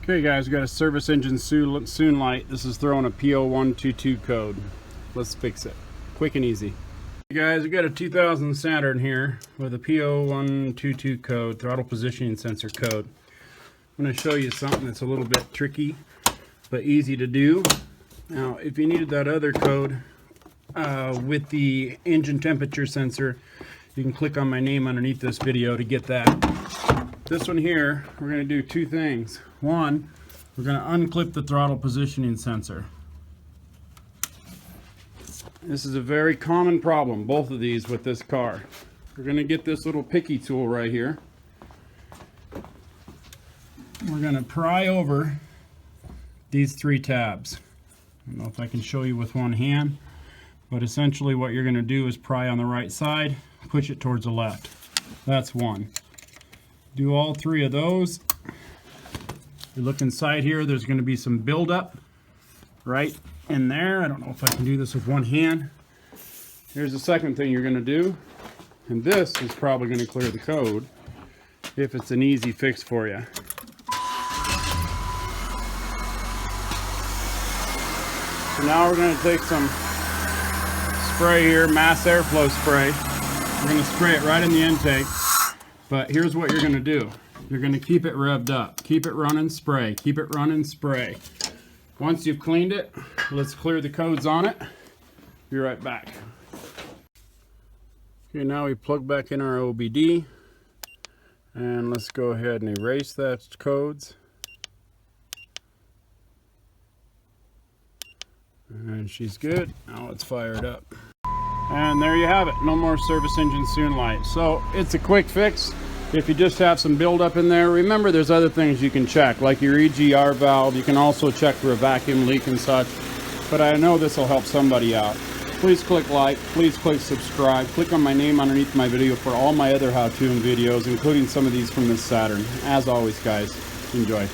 Okay guys, we got a service engine soon light. This is throwing a P0122 code. Let's fix it. Quick and easy. Hey guys, we got a 2000 Saturn here with a P0122 code, throttle positioning sensor code. I'm going to show you something that's a little bit tricky, but easy to do. Now, if you needed that other code with the engine temperature sensor, you can click on my name underneath this video to get that. This one here, we're going to do two things. One, we're going to unclip the throttle positioning sensor. This is a very common problem, both of these with this car. We're going to get this little picky tool right here. We're going to pry over these three tabs. I don't know if I can show you with one hand, but essentially what you're going to do is pry on the right side, push it towards the left. That's one. Do all three of those. You look inside here, there's going to be some buildup right in there. I don't know if I can do this with one hand. Here's the second thing you're going to do, and this is probably going to clear the code if it's an easy fix for you. So now we're going to take some spray here, mass airflow spray. We're going to spray it right in the intake. But here's what you're going to do. You're going to keep it revved up. Keep it running, spray. Keep it running, spray. Once you've cleaned it, let's clear the codes on it. Be right back. Okay, now we plug back in our OBD. And let's go ahead and erase that codes. And she's good. Now let's fire it up. And there you have it. No more service engine soon light. So it's a quick fix. If you just have some buildup in there, remember there's other things you can check, like your EGR valve. You can also check for a vacuum leak and such. But I know this will help somebody out. Please click like, please click subscribe. Click on my name underneath my video for all my other how-to videos, including some of these from this Saturn. As always, guys, enjoy.